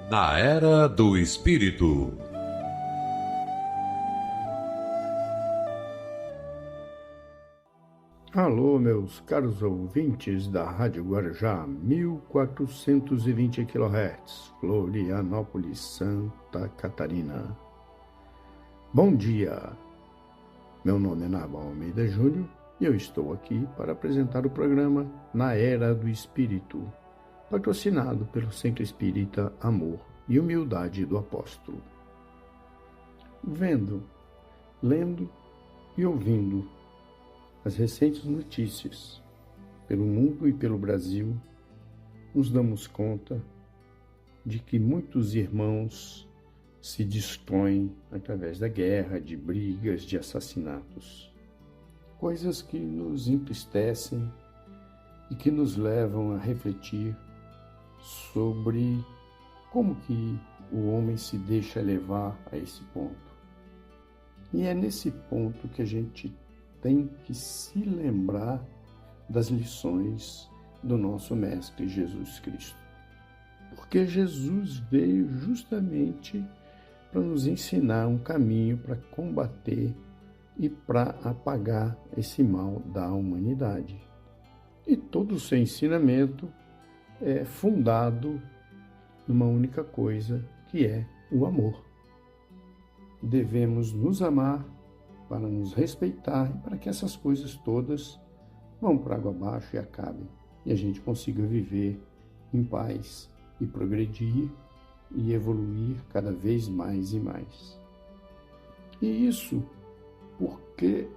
Na Era do Espírito. Alô, meus caros ouvintes da Rádio Guarujá, 1420 kHz, Florianópolis, Santa Catarina. Bom dia! Meu nome é Narbal Almeida Júnior e eu estou aqui para apresentar o programa Na Era do Espírito, patrocinado pelo Centro Espírita Amor e Humildade do Apóstolo. Vendo, lendo e ouvindo as recentes notícias pelo mundo e pelo Brasil, nos damos conta de que muitos irmãos se destroem através da guerra, de brigas, de assassinatos. Coisas que nos entristecem e que nos levam a refletir sobre como que o homem se deixa levar a esse ponto. E é nesse ponto que a gente tem que se lembrar das lições do nosso Mestre Jesus Cristo. Porque Jesus veio justamente para nos ensinar um caminho para combater e para apagar esse mal da humanidade. E todo o seu ensinamento é fundado numa única coisa, que é o amor. Devemos nos amar para nos respeitar e para que essas coisas todas vão para água abaixo e acabem. E a gente consiga viver em paz e progredir e evoluir cada vez mais e mais. E isso porque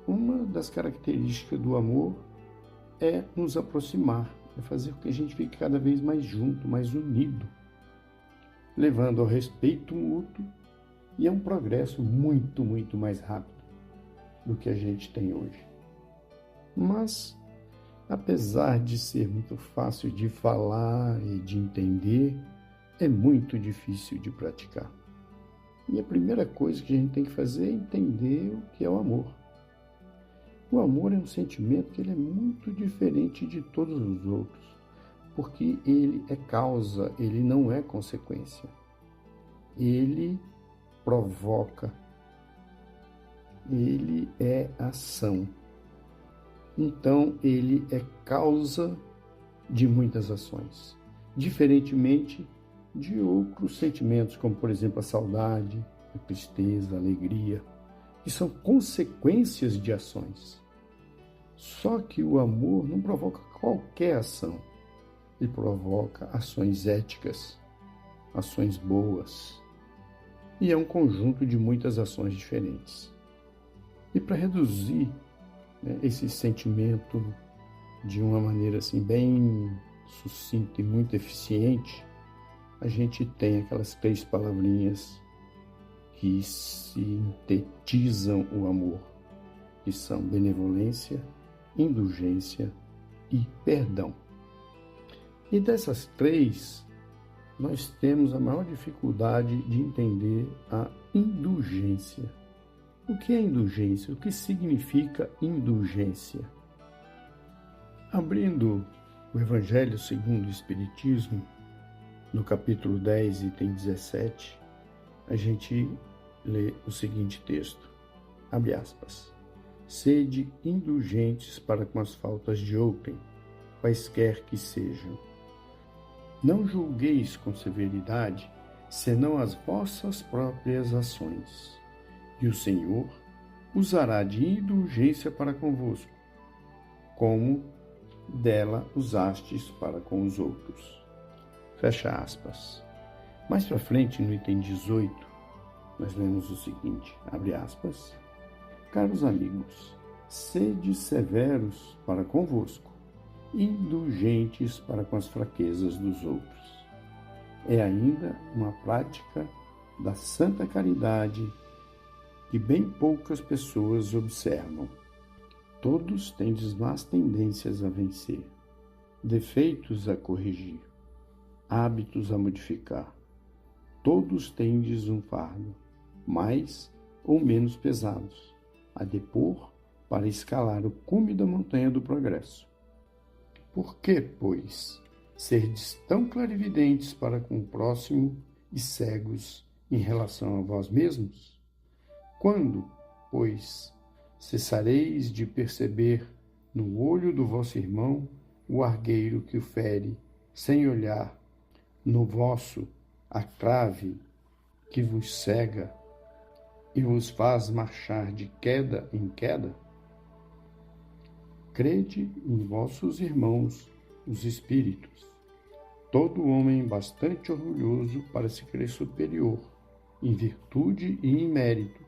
uma das características do amor é nos aproximar, é fazer com que a gente fique cada vez mais junto, mais unido, levando ao respeito mútuo e a um progresso muito, muito mais rápido do que a gente tem hoje. Mas, apesar de ser muito fácil de falar e de entender, é muito difícil de praticar. E a primeira coisa que a gente tem que fazer é entender o que é o amor. O amor é um sentimento que ele é muito diferente de todos os outros, porque ele é causa, ele não é consequência. Ele provoca, ele é ação. Então, ele é causa de muitas ações, diferentemente de outros sentimentos, como, por exemplo, a saudade, a tristeza, a alegria, que são consequências de ações. Só que o amor não provoca qualquer ação. Ele provoca ações éticas, ações boas, e é um conjunto de muitas ações diferentes. E para reduzir esse sentimento de uma maneira assim bem sucinta e muito eficiente, a gente tem aquelas 3 palavrinhas que sintetizam o amor, que são benevolência, indulgência e perdão. E dessas 3, nós temos a maior dificuldade de entender a indulgência. O que é indulgência? O que significa indulgência? Abrindo o Evangelho segundo o Espiritismo, no capítulo 10, item 17, a gente lê o seguinte texto, abre aspas, sede indulgentes para com as faltas de outrem, quaisquer que sejam. Não julgueis com severidade, senão as vossas próprias ações. E o Senhor usará de indulgência para convosco, como dela usastes para com os outros. Fecha aspas. Mais para frente, no item 18, nós lemos o seguinte, abre aspas, caros amigos, sede severos para convosco, indulgentes para com as fraquezas dos outros. É ainda uma prática da santa caridade que bem poucas pessoas observam. Todos tendes más tendências a vencer, defeitos a corrigir, hábitos a modificar. Todos tendes um fardo, mais ou menos pesados, a depor para escalar o cume da montanha do progresso. Por que, pois, serdes tão clarividentes para com o próximo e cegos em relação a vós mesmos? Quando, pois, cessareis de perceber no olho do vosso irmão o argueiro que o fere, sem olhar no vosso a trave que vos cega e vos faz marchar de queda em queda? Crede em vossos irmãos, os espíritos. Todo homem bastante orgulhoso para se crer superior, em virtude e em mérito,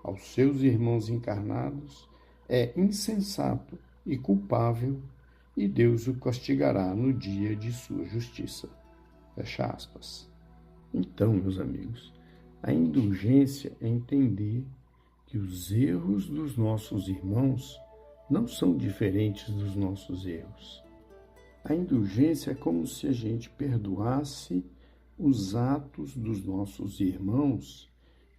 aos seus irmãos encarnados, é insensato e culpável, e Deus o castigará no dia de sua justiça. Fecha aspas. Então, meus amigos, a indulgência é entender que os erros dos nossos irmãos não são diferentes dos nossos erros. A indulgência é como se a gente perdoasse os atos dos nossos irmãos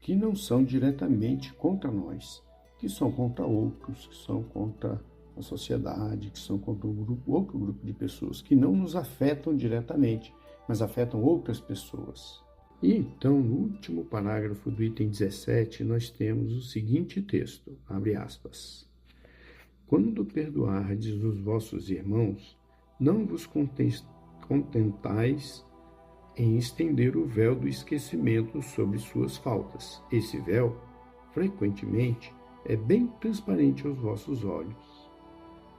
que não são diretamente contra nós, que são contra outros, que são contra a sociedade, que são contra outro grupo de pessoas, que não nos afetam diretamente, mas afetam outras pessoas. E então, no último parágrafo do item 17, nós temos o seguinte texto, abre aspas. Quando perdoardes os vossos irmãos, não vos contentais em estender o véu do esquecimento sobre suas faltas. Esse véu, frequentemente, é bem transparente aos vossos olhos.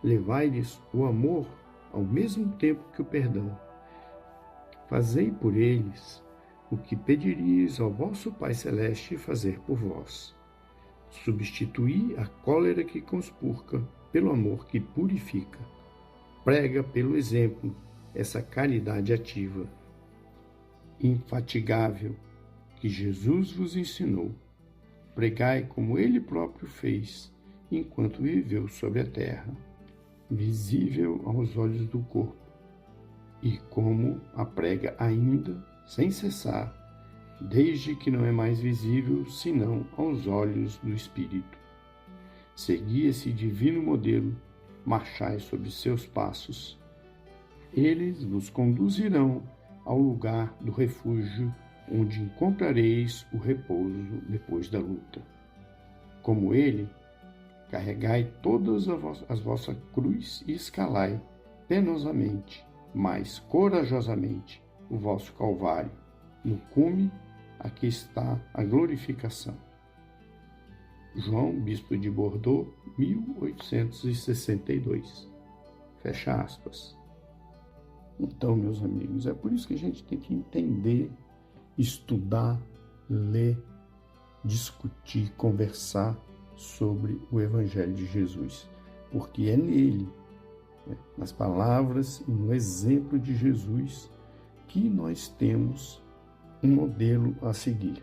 Levai-lhes o amor ao mesmo tempo que o perdão. Fazei por eles o que pediríeis ao vosso Pai Celeste fazer por vós. Substituí a cólera que conspurca pelo amor que purifica. Prega pelo exemplo essa caridade ativa, infatigável, que Jesus vos ensinou. Pregai como ele próprio fez, enquanto viveu sobre a terra, visível aos olhos do corpo, e como a prega ainda, sem cessar, desde que não é mais visível senão aos olhos do Espírito. Segui esse divino modelo, marchai sobre seus passos. Eles vos conduzirão ao lugar do refúgio, onde encontrareis o repouso depois da luta. Como ele, carregai todas as vossa cruz e escalai penosamente, mas corajosamente, o vosso calvário. No cume, aqui está a glorificação. João, bispo de Bordeaux, 1862. Fecha aspas. Então, meus amigos, é por isso que a gente tem que entender, estudar, ler, discutir, conversar sobre o Evangelho de Jesus, porque é nele, nas palavras e no exemplo de Jesus, que nós temos um modelo a seguir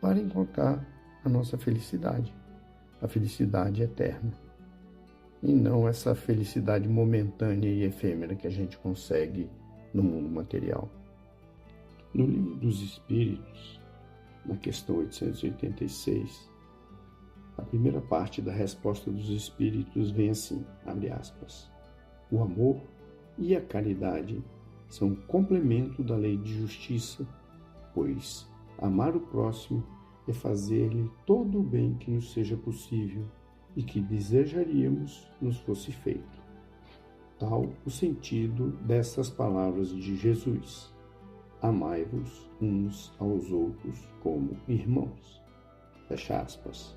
para encontrar a nossa felicidade, a felicidade eterna, e não essa felicidade momentânea e efêmera que a gente consegue no mundo material. No Livro dos Espíritos, na questão 886, a primeira parte da resposta dos Espíritos vem assim, abre aspas, o amor e a caridade são complemento da lei de justiça, pois amar o próximo é fazer-lhe todo o bem que nos seja possível e que desejaríamos nos fosse feito. Tal o sentido dessas palavras de Jesus. Amai-vos uns aos outros como irmãos. Fecha aspas.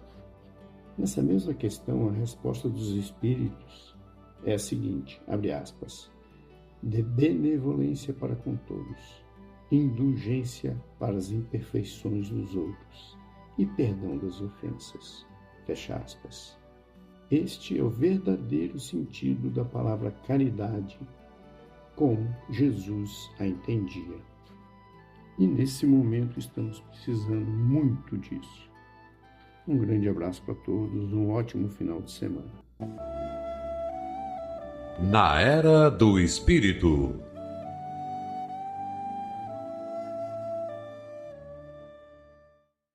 Nessa mesma questão, a resposta dos Espíritos é a seguinte, abre aspas, de benevolência para com todos, indulgência para as imperfeições dos outros e perdão das ofensas. Fecha aspas. Este é o verdadeiro sentido da palavra caridade, como Jesus a entendia. E nesse momento estamos precisando muito disso. Um grande abraço para todos, um ótimo final de semana. Na Era do Espírito.